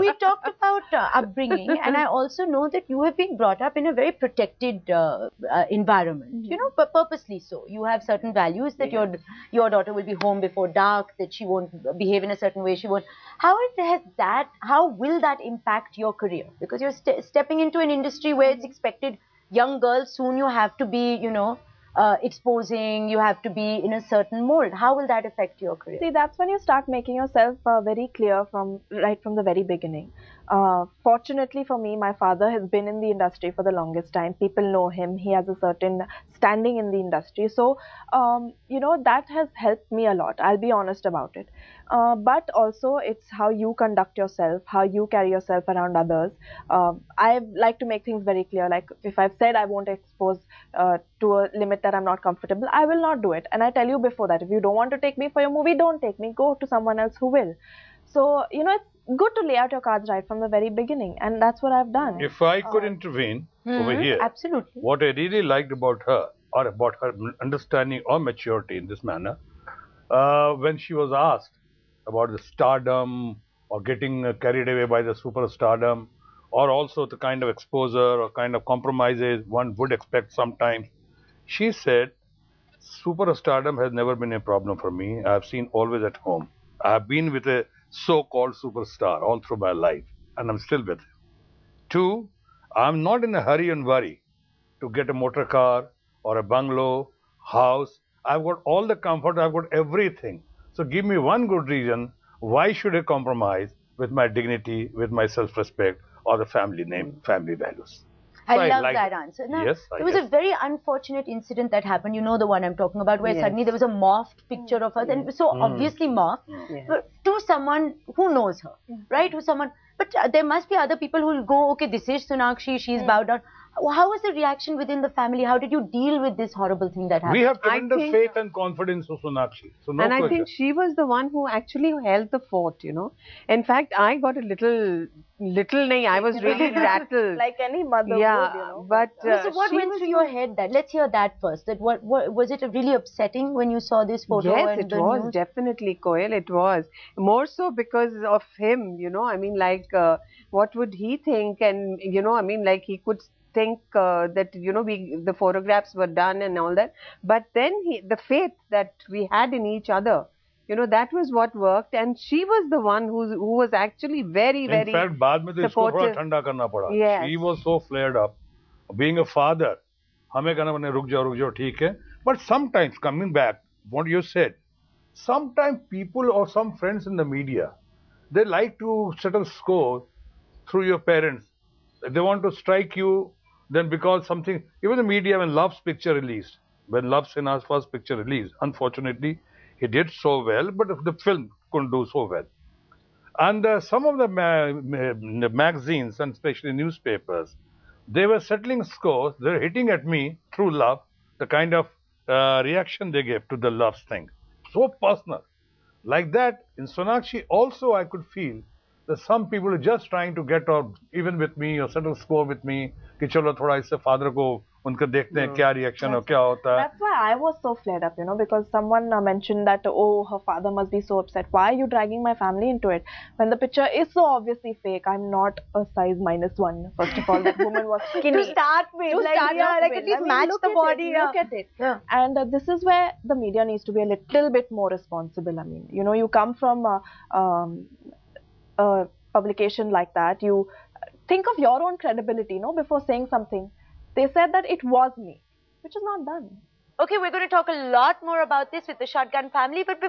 We talked about upbringing, and I also know that you have been brought up in a very protected environment. You know, but purposely so. You have certain values that your daughter will be home before dark, that she won't behave in a certain way. She won't. Has that? How will that impact your career? Because you're stepping into an industry where it's expected. Young girls, soon you have to be, exposing. You have to be in a certain mold. How will that affect your career? See, that's when you start making yourself very clear right from the very beginning. Fortunately for me, my father has been in the industry for the longest time. People know him. He has a certain standing in the industry. So, that has helped me a lot. I'll be honest about it. But also, it's how you conduct yourself, how you carry yourself around others. I like to make things very clear. Like, if I've said I won't expose to a limit that I'm not comfortable, I will not do it. And I tell you before that, if you don't want to take me for your movie, don't take me. Go to someone else who will. So, it's good to lay out your cards right from the very beginning. And that's what I've done. If I could intervene over here, absolutely. What I really liked about her, or about her understanding or maturity in this manner, when she was asked about the stardom or getting carried away by the superstardom, or also the kind of exposure or kind of compromises one would expect sometimes, she said, superstardom has never been a problem for me. I've seen always at home. I've been with a so-called superstar all through my life, and I'm still with him. Two, I'm not in a hurry and worry to get a motor car or a bungalow, house. I've got all the comfort, I've got everything. So give me one good reason why should I compromise with my dignity, with my self-respect, or the family name, family values. So I love that answer. Now, yes, there was a very unfortunate incident that happened. You know the one I'm talking about, where suddenly there was a morphed picture of her, and it was so obviously morphed, but to someone who knows her, right? But there must be other people who will go, okay, this is Sonakshi, she's bowed down. How was the reaction within the family? How did you deal with this horrible thing that happened? We have tremendous faith and confidence in Sonakshi. So no and question. I think she was the one who actually held the fort, In fact, I got a little nahi, I was really rattled. Like any mother would, But so what went through your head then? Let's hear that first. That what was it really upsetting when you saw this photo? Yes, it was news? Definitely, Koel. It was more so because of him. I mean, like, what would he think? And I mean, like, he could think that the photographs were done and all that. But then the faith that we had in each other. That was what worked, and she was the one who was actually very, very supportive. In fact, बाद में तो इसको थोड़ा ठंडा करना पड़ा. Yes. She was so flared up. Being a father, हमें कहना पड़ने रुक जाओ ठीक है. But sometimes coming back, what you said, sometimes people or some friends in the media, they like to settle score through your parents. They want to strike you, then because something, even the media when Love's picture released, when Love Sinha's first picture released, unfortunately, he did so well, but the film couldn't do so well. And some of the magazines, and especially newspapers, they were settling scores. They were hitting at me through love, the kind of reaction they gave to the love thing. So personal. Like that, in Sonakshi also I could feel that some people are just trying to get off, even with me, or settle score with me, कि चलो थोड़ा इससे father को उनका देखते हैं क्या reaction हो क्या होता है. That's why I was so flared up, because someone mentioned that, oh, her father must be so upset. Why are you dragging my family into it? When the picture is so obviously fake, I'm not a size -1. First of all, that woman was skinny. To start with, at least match the body. Look at it. Yeah. And this is where the media needs to be a little bit more responsible. I mean, you come from a publication like that, you think of your own credibility, before saying something. They said that it was me, which is not done. Okay, we're going to talk a lot more about this with the Shatrughan family, but